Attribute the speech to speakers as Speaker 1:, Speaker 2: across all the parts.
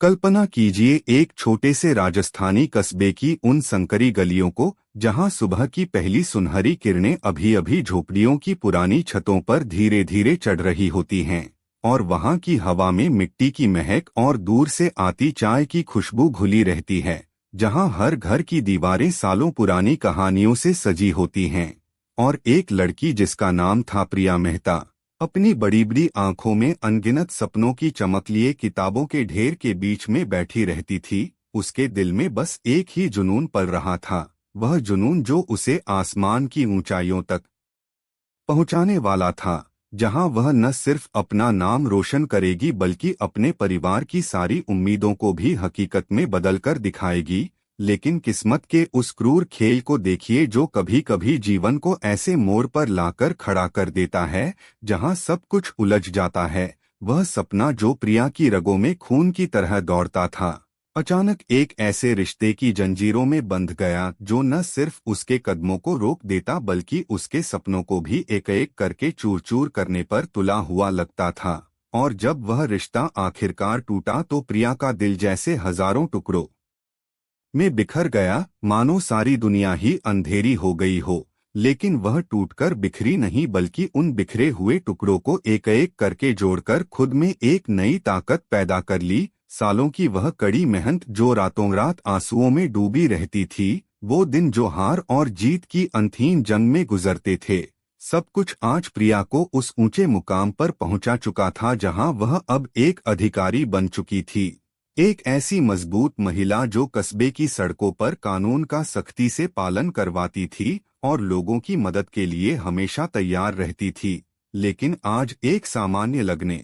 Speaker 1: कल्पना कीजिए एक छोटे से राजस्थानी कस्बे की उन संकरी गलियों को, जहां सुबह की पहली सुनहरी किरणें अभी अभी झोपड़ियों की पुरानी छतों पर धीरे धीरे चढ़ रही होती हैं, और वहां की हवा में मिट्टी की महक और दूर से आती चाय की खुशबू घुली रहती है। जहां हर घर की दीवारें सालों पुरानी कहानियों से सजी होती हैं, और एक लड़की जिसका नाम था प्रिया मेहता अपनी बड़ी बड़ी आंखों में अनगिनत सपनों की चमक लिए किताबों के ढेर के बीच में बैठी रहती थी। उसके दिल में बस एक ही जुनून पल रहा था, वह जुनून जो उसे आसमान की ऊंचाइयों तक पहुंचाने वाला था, जहां वह न सिर्फ अपना नाम रोशन करेगी बल्कि अपने परिवार की सारी उम्मीदों को भी हकीकत में बदलकर दिखाएगी। लेकिन किस्मत के उस क्रूर खेल को देखिए जो कभी कभी जीवन को ऐसे मोड़ पर लाकर खड़ा कर देता है जहां सब कुछ उलझ जाता है। वह सपना जो प्रिया की रगों में खून की तरह दौड़ता था, अचानक एक ऐसे रिश्ते की जंजीरों में बंध गया जो न सिर्फ उसके कदमों को रोक देता बल्कि उसके सपनों को भी एक एक करके चूर चूर करने पर तुला हुआ लगता था। और जब वह रिश्ता आखिरकार टूटा तो प्रिया का दिल जैसे हजारों टुकड़ों में बिखर गया, मानो सारी दुनिया ही अंधेरी हो गई हो। लेकिन वह टूटकर बिखरी नहीं बल्कि उन बिखरे हुए टुकड़ों को एक एक करके जोड़कर खुद में एक नई ताकत पैदा कर ली। सालों की वह कड़ी मेहनत जो रातों रात आंसुओं में डूबी रहती थी, वो दिन जो हार और जीत की अनथीन जंग में गुजरते थे, सब कुछ आज प्रिया को उस ऊंचे मुकाम पर पहुंचा चुका था जहां वह अब एक अधिकारी बन चुकी थी। एक ऐसी मजबूत महिला जो कस्बे की सड़कों पर कानून का सख्ती से पालन करवाती थी और लोगों की मदद के लिए हमेशा तैयार रहती थी। लेकिन आज एक सामान्य लगने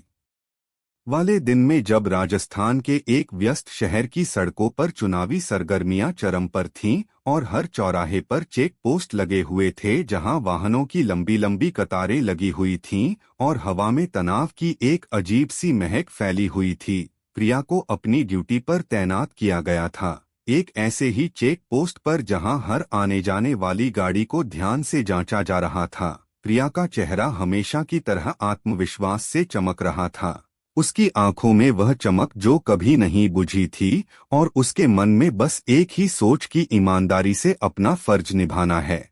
Speaker 1: वाले दिन में जब राजस्थान के एक व्यस्त शहर की सड़कों पर चुनावी सरगर्मियां चरम पर थीं और हर चौराहे पर चेक पोस्ट लगे हुए थे जहां वाहनों की लंबी लंबी कतारें लगी हुई थीं और हवा में तनाव की एक अजीब सी महक फैली हुई थी, प्रिया को अपनी ड्यूटी पर तैनात किया गया था। एक ऐसे ही चेक पोस्ट पर जहां हर आने जाने वाली गाड़ी को ध्यान से जांचा जा रहा था। प्रिया का चेहरा हमेशा की तरह आत्मविश्वास से चमक रहा था, उसकी आंखों में वह चमक जो कभी नहीं बुझी थी, और उसके मन में बस एक ही सोच की ईमानदारी से अपना फर्ज निभाना है।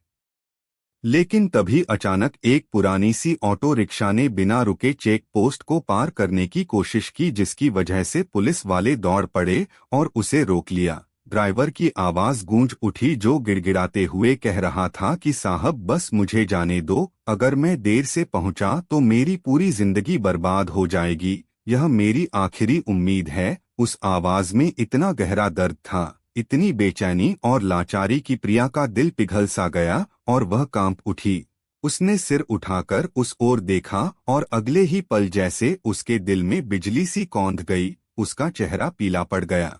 Speaker 1: लेकिन तभी अचानक एक पुरानी सी ऑटो रिक्शा ने बिना रुके चेक पोस्ट को पार करने की कोशिश की, जिसकी वजह से पुलिस वाले दौड़ पड़े और उसे रोक लिया। ड्राइवर की आवाज गूंज उठी जो गिड़गिड़ाते हुए कह रहा था कि साहब बस मुझे जाने दो, अगर मैं देर से पहुंचा तो मेरी पूरी जिंदगी बर्बाद हो जाएगी, यह मेरी आखिरी उम्मीद है। उस आवाज में इतना गहरा दर्द था, इतनी बेचैनी और लाचारी कि प्रिया का दिल पिघल सा गया और वह कांप उठी। उसने सिर उठाकर उस ओर देखा और अगले ही पल जैसे उसके दिल में बिजली सी कौंध गई, उसका चेहरा पीला पड़ गया।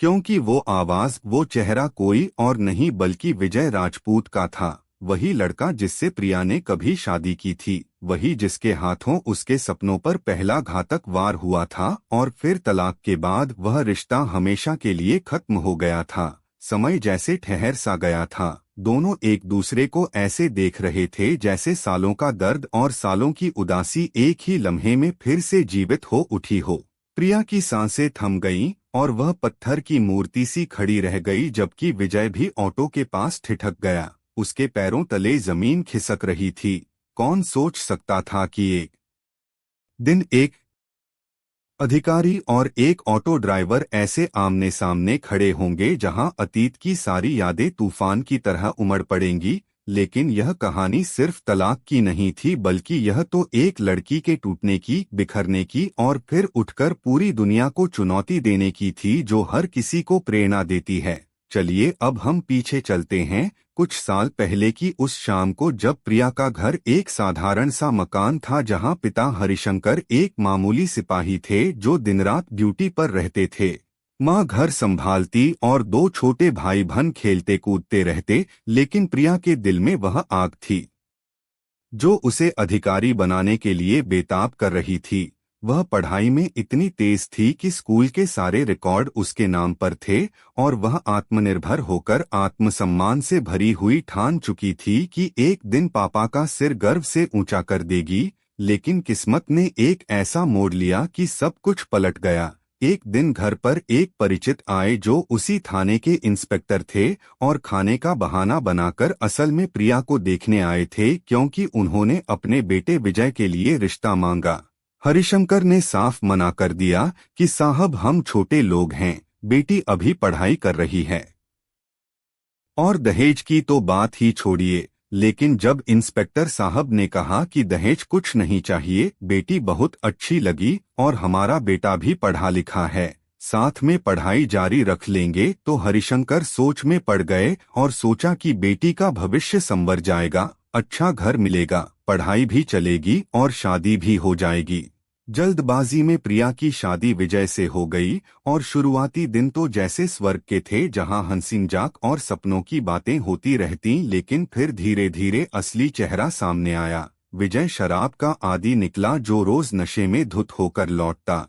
Speaker 1: क्योंकि वो आवाज, वो चेहरा कोई और नहीं बल्कि विजय राजपूत का था, वही लड़का जिससे प्रिया ने कभी शादी की थी, वही जिसके हाथों उसके सपनों पर पहला घातक वार हुआ था और फिर तलाक के बाद वह रिश्ता हमेशा के लिए खत्म हो गया था। समय जैसे ठहर सा गया था, दोनों एक दूसरे को ऐसे देख रहे थे जैसे सालों का दर्द और सालों की उदासी एक ही लम्हे में फिर से जीवित हो उठी हो। प्रिया की सांसें थम गईं और वह पत्थर की मूर्ति सी खड़ी रह गई, जबकि विजय भी ऑटो के पास ठिठक गया, उसके पैरों तले जमीन खिसक रही थी। कौन सोच सकता था कि एक दिन एक अधिकारी और एक ऑटो ड्राइवर ऐसे आमने सामने खड़े होंगे जहां अतीत की सारी यादें तूफान की तरह उमड़ पड़ेंगी। लेकिन यह कहानी सिर्फ तलाक की नहीं थी, बल्कि यह तो एक लड़की के टूटने की, बिखरने की और फिर उठकर पूरी दुनिया को चुनौती देने की थी, जो हर किसी को प्रेरणा देती है। चलिए अब हम पीछे चलते हैं, कुछ साल पहले की उस शाम को जब प्रिया का घर एक साधारण सा मकान था जहां पिता हरिशंकर एक मामूली सिपाही थे जो दिन रात ड्यूटी पर रहते थे। माँ घर संभालती और दो छोटे भाई बहन खेलते कूदते रहते, लेकिन प्रिया के दिल में वह आग थी जो उसे अधिकारी बनाने के लिए बेताब कर रही थी। वह पढ़ाई में इतनी तेज थी कि स्कूल के सारे रिकॉर्ड उसके नाम पर थे और वह आत्मनिर्भर होकर आत्मसम्मान से भरी हुई ठान चुकी थी कि एक दिन पापा का सिर गर्व से ऊंचा कर देगी। लेकिन किस्मत ने एक ऐसा मोड़ लिया कि सब कुछ पलट गया। एक दिन घर पर एक परिचित आए जो उसी थाने के इंस्पेक्टर थे और खाने का बहाना बनाकर असल में प्रिया को देखने आए थे क्योंकि उन्होंने अपने बेटे विजय के लिए रिश्ता मांगा। हरिशंकर ने साफ मना कर दिया कि साहब हम छोटे लोग हैं, बेटी अभी पढ़ाई कर रही है और दहेज की तो बात ही छोड़िए। लेकिन जब इंस्पेक्टर साहब ने कहा कि दहेज कुछ नहीं चाहिए, बेटी बहुत अच्छी लगी और हमारा बेटा भी पढ़ा लिखा है, साथ में पढ़ाई जारी रख लेंगे, तो हरिशंकर सोच में पड़ गए और सोचा कि बेटी का भविष्य संवर जाएगा, अच्छा घर मिलेगा, पढ़ाई भी चलेगी और शादी भी हो जाएगी। जल्दबाजी में प्रिया की शादी विजय से हो गई और शुरुआती दिन तो जैसे स्वर्ग के थे जहां हंसी मजाक और सपनों की बातें होती रहती, लेकिन फिर धीरे धीरे असली चेहरा सामने आया। विजय शराब का आदी निकला जो रोज नशे में धुत होकर लौटता,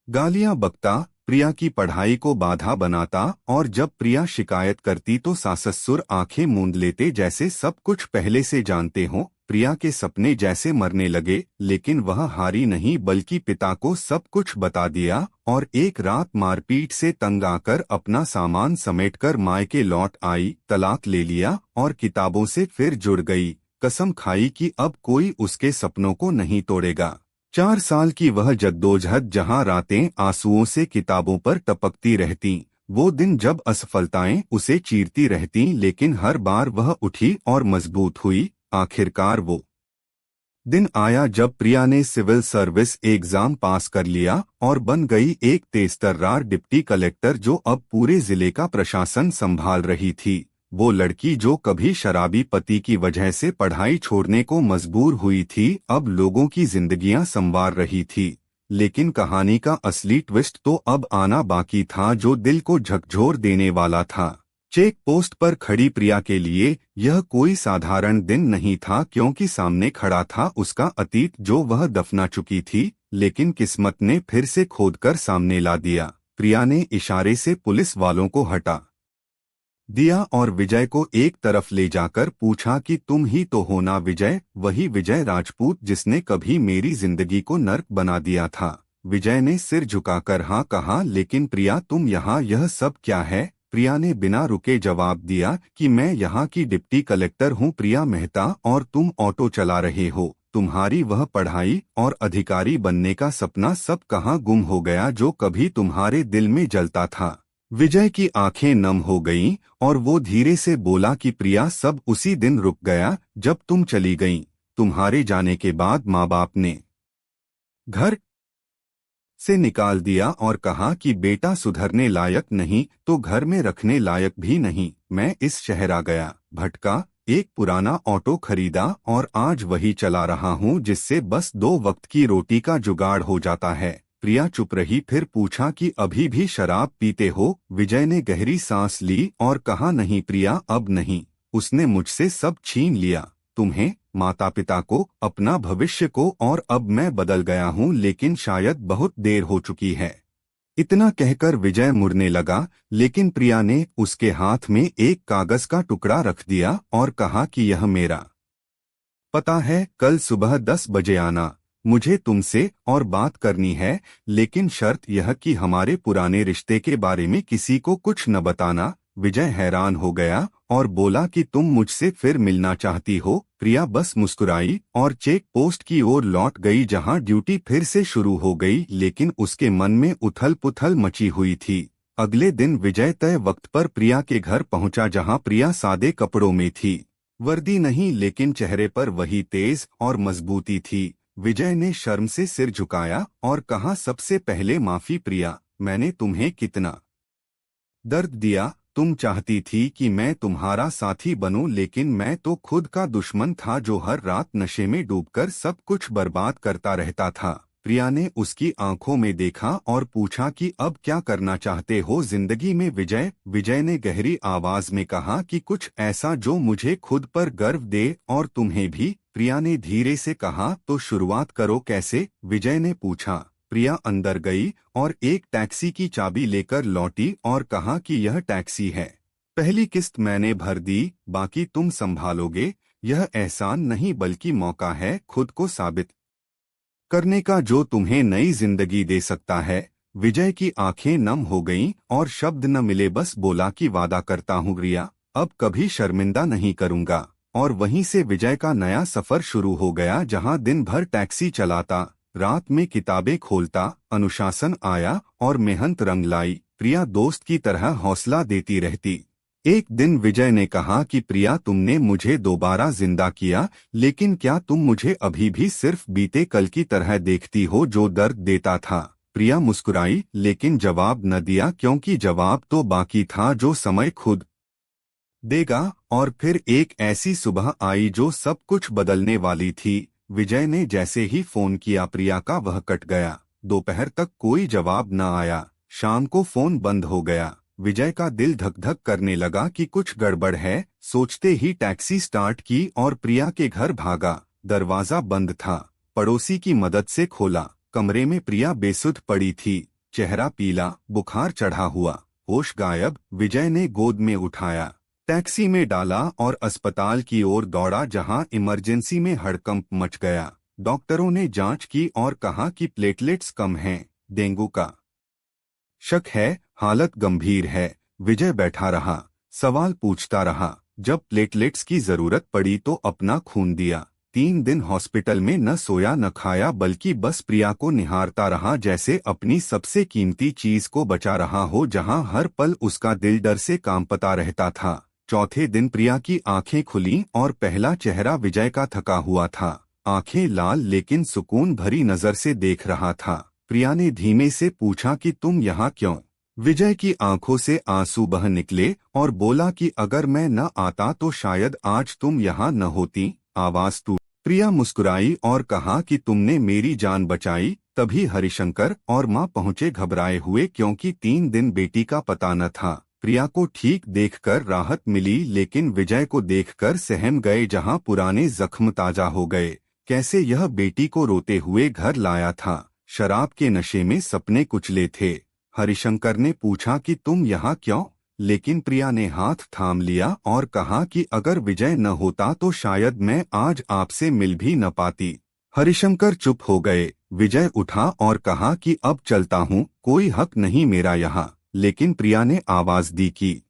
Speaker 1: गालियां बकता, प्रिया की पढ़ाई को बाधा बनाता और जब प्रिया शिकायत करती तो सास-ससुर आंखें मूंद लेते जैसे सब कुछ पहले से जानते हों। प्रिया के सपने जैसे मरने लगे, लेकिन वह हारी नहीं बल्कि पिता को सब कुछ बता दिया और एक रात मारपीट से तंग आकर अपना सामान समेटकर मायके लौट आई, तलाक ले लिया और किताबों से फिर जुड़ गई, कसम खाई कि अब कोई उसके सपनों को नहीं तोड़ेगा। 4 साल की वह जद्दोजहद जहां रातें आंसुओं से किताबों पर टपकती रहतीं, वो दिन जब असफलताएं उसे चीरती रहतीं, लेकिन हर बार वह उठी और मजबूत हुई। आखिरकार वो दिन आया जब प्रिया ने सिविल सर्विस एग्जाम पास कर लिया और बन गई एक तेजतर्रार डिप्टी कलेक्टर जो अब पूरे जिले का प्रशासन संभाल रही थी। वो लड़की जो कभी शराबी पति की वजह से पढ़ाई छोड़ने को मजबूर हुई थी, अब लोगों की जिंदगियां संवार रही थी। लेकिन कहानी का असली ट्विस्ट तो अब आना बाकी था, जो दिल को झकझोर देने वाला था। चेक पोस्ट पर खड़ी प्रिया के लिए यह कोई साधारण दिन नहीं था, क्योंकि सामने खड़ा था उसका अतीत जो वह दफना चुकी थी, लेकिन किस्मत ने फिर से खोदकर सामने ला दिया। प्रिया ने इशारे से पुलिस वालों को हटा दिया और विजय को एक तरफ ले जाकर पूछा कि तुम ही तो हो ना विजय, वही विजय राजपूत जिसने कभी मेरी जिंदगी को नर्क बना दिया था। विजय ने सिर झुकाकर हाँ कहा, लेकिन प्रिया तुम यहाँ यह सब क्या है? प्रिया ने बिना रुके जवाब दिया कि मैं यहाँ की डिप्टी कलेक्टर हूँ प्रिया मेहता, और तुम ऑटो चला रहे हो। तुम्हारी वह पढ़ाई और अधिकारी बनने का सपना सब कहाँ गुम हो गया जो कभी तुम्हारे दिल में जलता था? विजय की आंखें नम हो गईं और वो धीरे से बोला कि प्रिया सब उसी दिन रुक गया जब तुम चली गईं। तुम्हारे जाने के बाद माँ बाप ने घर से निकाल दिया और कहा कि बेटा सुधरने लायक नहीं तो घर में रखने लायक भी नहीं। मैं इस शहर आ गया, भटका, एक पुराना ऑटो खरीदा और आज वही चला रहा हूँ जिससे बस 2 वक्त की रोटी का जुगाड़ हो जाता है। प्रिया चुप रही, फिर पूछा कि अभी भी शराब पीते हो? विजय ने गहरी सांस ली और कहा नहीं प्रिया अब नहीं, उसने मुझसे सब छीन लिया, तुम्हें, माता पिता को, अपना भविष्य को, और अब मैं बदल गया हूँ, लेकिन शायद बहुत देर हो चुकी है। इतना कहकर विजय मुड़ने लगा, लेकिन प्रिया ने उसके हाथ में एक कागज का टुकड़ा रख दिया और कहा कि यह मेरा पता है, कल सुबह 10 बजे आना, मुझे तुमसे और बात करनी है, लेकिन शर्त यह कि हमारे पुराने रिश्ते के बारे में किसी को कुछ न बताना। विजय हैरान हो गया और बोला कि तुम मुझसे फिर मिलना चाहती हो? प्रिया बस मुस्कुराई और चेक पोस्ट की ओर लौट गई जहां ड्यूटी फिर से शुरू हो गई, लेकिन उसके मन में उथल पुथल मची हुई थी। अगले दिन विजय तय वक्त पर प्रिया के घर पहुंचा जहां प्रिया सादे कपड़ों में थी, वर्दी नहीं, लेकिन चेहरे पर वही तेज और मजबूती थी। विजय ने शर्म से सिर झुकाया और कहा, सबसे पहले माफी प्रिया, मैंने तुम्हें कितना दर्द दिया। तुम चाहती थी कि मैं तुम्हारा साथी बनूं, लेकिन मैं तो खुद का दुश्मन था जो हर रात नशे में डूबकर सब कुछ बर्बाद करता रहता था। प्रिया ने उसकी आंखों में देखा और पूछा कि अब क्या करना चाहते हो जिंदगी में विजय? विजय ने गहरी आवाज में कहा कि कुछ ऐसा जो मुझे खुद पर गर्व दे और तुम्हें भी। प्रिया ने धीरे से कहा, तो शुरुआत करो कैसे? विजय ने पूछा। प्रिया अंदर गई और एक टैक्सी की चाबी लेकर लौटी और कहा कि यह टैक्सी है, पहली किस्त मैंने भर दी, बाकी तुम संभालोगे। यह एहसान नहीं बल्कि मौका है खुद को साबित करने का जो तुम्हें नई जिंदगी दे सकता है। विजय की आंखें नम हो गईं और शब्द न मिले, बस बोला कि वादा करता हूँ रिया, अब कभी शर्मिंदा नहीं करूंगा। और वहीं से विजय का नया सफर शुरू हो गया, जहां दिन भर टैक्सी चलाता, रात में किताबें खोलता, अनुशासन आया और मेहनत रंग लाई। प्रिया दोस्त की तरह हौसला देती रहती। एक दिन विजय ने कहा कि प्रिया, तुमने मुझे दोबारा जिंदा किया, लेकिन क्या तुम मुझे अभी भी सिर्फ बीते कल की तरह देखती हो जो दर्द देता था? प्रिया मुस्कुराई लेकिन जवाब न दिया, क्योंकि जवाब तो बाकी था जो समय खुद देगा। और फिर एक ऐसी सुबह आई जो सब कुछ बदलने वाली थी। विजय ने जैसे ही फोन किया, प्रिया का वह कट गया। दोपहर तक कोई जवाब न आया। शाम को फोन बंद हो गया। विजय का दिल धक धक करने लगा कि कुछ गड़बड़ है। सोचते ही टैक्सी स्टार्ट की और प्रिया के घर भागा। दरवाजा बंद था। पड़ोसी की मदद से खोला। कमरे में प्रिया बेसुध पड़ी थी, चेहरा पीला, बुखार चढ़ा हुआ, होश गायब। विजय ने गोद में उठाया, टैक्सी में डाला और अस्पताल की ओर दौड़ा, जहां इमरजेंसी में हड़कंप मच गया। डॉक्टरों ने जांच की और कहा कि प्लेटलेट्स कम हैं, डेंगू का शक है, हालत गंभीर है। विजय बैठा रहा, सवाल पूछता रहा। जब प्लेटलेट्स की जरूरत पड़ी तो अपना खून दिया। 3 दिन हॉस्पिटल में न सोया न खाया, बल्कि बस प्रिया को निहारता रहा, जैसे अपनी सबसे कीमती चीज को बचा रहा हो, जहां हर पल उसका दिल डर से कांपता रहता था। चौथे दिन प्रिया की आंखें खुली और पहला चेहरा विजय का थका हुआ था। आंखें लाल लेकिन सुकून भरी नजर से देख रहा था। प्रिया ने धीमे से पूछा कि तुम यहाँ क्यों? विजय की आंखों से आंसू बह निकले और बोला कि अगर मैं न आता तो शायद आज तुम यहाँ न होती। आवाज टूटी। प्रिया मुस्कुराई और कहा कि तुमने मेरी जान बचाई। तभी हरिशंकर और माँ पहुँचे, घबराए हुए, क्योंकि 3 दिन बेटी का पता न था। प्रिया को ठीक देखकर राहत मिली, लेकिन विजय को देखकर सहम गए, जहां पुराने जख्म ताजा हो गए। कैसे यह बेटी को रोते हुए घर लाया था? शराब के नशे में सपने कुचले थे। हरिशंकर ने पूछा कि तुम यहाँ क्यों? लेकिन प्रिया ने हाथ थाम लिया और कहा कि अगर विजय न होता तो शायद मैं आज आपसे मिल भी न पाती। हरिशंकर चुप हो गए। विजय उठा और कहा कि अब चलता हूँ, कोई हक नहीं मेरा यहाँ। लेकिन प्रिया ने आवाज दी कि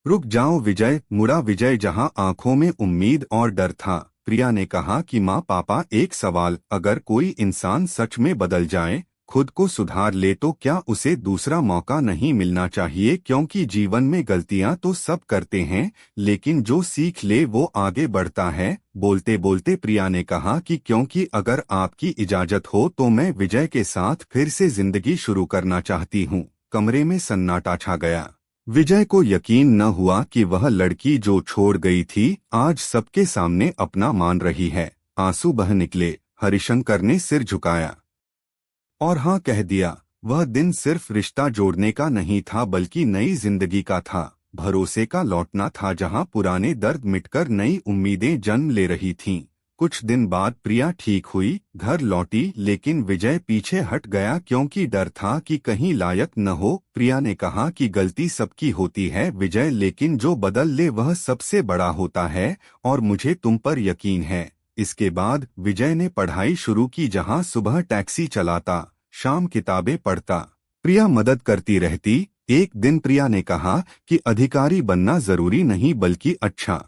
Speaker 1: रुक जाओ विजय। मुड़ा विजय, जहां आंखों में उम्मीद और डर था। प्रिया ने कहा कि माँ पापा, एक सवाल, अगर कोई इंसान सच में बदल जाए, खुद को सुधार ले, तो क्या उसे दूसरा मौका नहीं मिलना चाहिए? क्योंकि जीवन में गलतियां तो सब करते हैं, लेकिन जो सीख ले वो आगे बढ़ता है। बोलते बोलते प्रिया ने कहा कि क्योंकि अगर आपकी इजाजत हो तो मैं विजय के साथ फिर से जिंदगी शुरू करना चाहती हूँ। कमरे में सन्नाटा छा गया। विजय को यकीन न हुआ कि वह लड़की जो छोड़ गई थी आज सबके सामने अपना मान रही है। आंसू बह निकले। हरिशंकर ने सिर झुकाया और हाँ कह दिया। वह दिन सिर्फ रिश्ता जोड़ने का नहीं था, बल्कि नई जिंदगी का था, भरोसे का लौटना था, जहां पुराने दर्द मिटकर नई उम्मीदें जन्म ले रही थीं। कुछ दिन बाद प्रिया ठीक हुई, घर लौटी, लेकिन विजय पीछे हट गया, क्योंकि डर था कि कहीं लायक न हो। प्रिया ने कहा कि गलती सबकी होती है विजय, लेकिन जो बदल ले वह सबसे बड़ा होता है, और मुझे तुम पर यकीन है। इसके बाद विजय ने पढ़ाई शुरू की, जहां सुबह टैक्सी चलाता, शाम किताबें पढ़ता। प्रिया मदद करती रहती। एक दिन प्रिया ने कहा कि अधिकारी बनना जरूरी नहीं, बल्कि अच्छा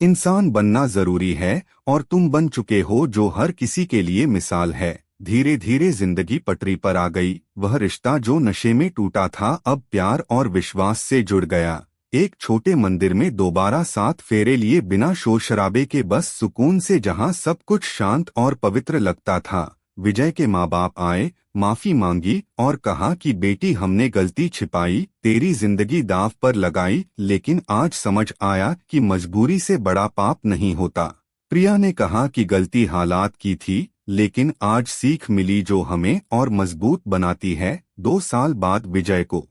Speaker 1: इंसान बनना जरूरी है, और तुम बन चुके हो, जो हर किसी के लिए मिसाल है। धीरे धीरे जिंदगी पटरी पर आ गई। वह रिश्ता जो नशे में टूटा था अब प्यार और विश्वास से जुड़ गया। एक छोटे मंदिर में दोबारा 7 फेरे लिए, बिना शोर शराबे के, बस सुकून से, जहां सब कुछ शांत और पवित्र लगता था। विजय के माँ बाप आए, माफी मांगी और कहा कि बेटी, हमने गलती छिपाई, तेरी जिंदगी दांव पर लगाई, लेकिन आज समझ आया कि मजबूरी से बड़ा पाप नहीं होता। प्रिया ने कहा कि गलती हालात की थी, लेकिन आज सीख मिली जो हमें और मजबूत बनाती है। 2 साल बाद विजय को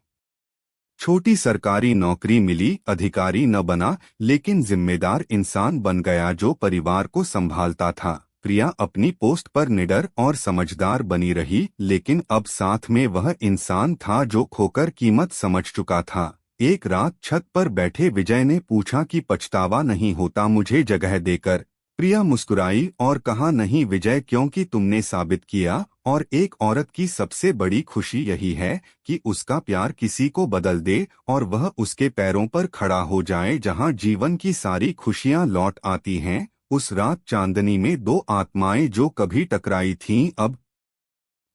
Speaker 1: छोटी सरकारी नौकरी मिली। अधिकारी न बना, लेकिन जिम्मेदार इंसान बन गया, जो परिवार को संभालता था। प्रिया अपनी पोस्ट पर निडर और समझदार बनी रही, लेकिन अब साथ में वह इंसान था जो खोकर कीमत समझ चुका था। एक रात छत पर बैठे विजय ने पूछा कि पछतावा नहीं होता मुझे जगह देकर? प्रिया मुस्कुराई और कहा, नहीं विजय, क्योंकि तुमने साबित किया। और एक औरत की सबसे बड़ी खुशी यही है कि उसका प्यार किसी को बदल दे और वह उसके पैरों पर खड़ा हो जाए, जहां जीवन की सारी खुशियां लौट आती हैं। उस रात चांदनी में दो आत्माएं जो कभी टकराई थीं अब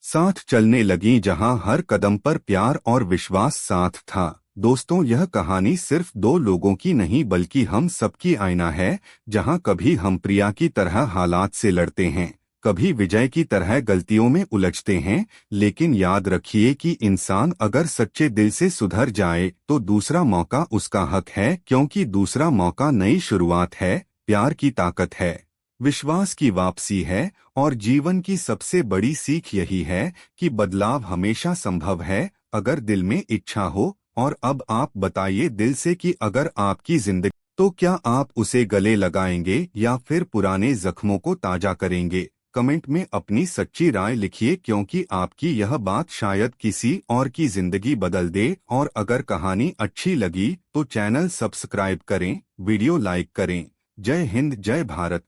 Speaker 1: साथ चलने लगीं, जहां हर कदम पर प्यार और विश्वास साथ था। दोस्तों, यह कहानी सिर्फ दो लोगों की नहीं बल्कि हम सबकी आईना है, जहां कभी हम प्रिया की तरह हालात से लड़ते हैं, कभी विजय की तरह गलतियों में उलझते हैं। लेकिन याद रखिए कि इंसान अगर सच्चे दिल से सुधर जाए तो दूसरा मौका उसका हक है, क्योंकि दूसरा मौका नई शुरुआत है, प्यार की ताकत है, विश्वास की वापसी है। और जीवन की सबसे बड़ी सीख यही है कि बदलाव हमेशा संभव है, अगर दिल में इच्छा हो। और अब आप बताइए दिल से कि अगर आपकी जिंदगी, तो क्या आप उसे गले लगाएंगे या फिर पुराने जख्मों को ताजा करेंगे? कमेंट में अपनी सच्ची राय लिखिए, क्योंकि आपकी यह बात शायद किसी और की जिंदगी बदल दे। और अगर कहानी अच्छी लगी तो चैनल सब्सक्राइब करें, वीडियो लाइक करें। जय हिंद, जय भारत।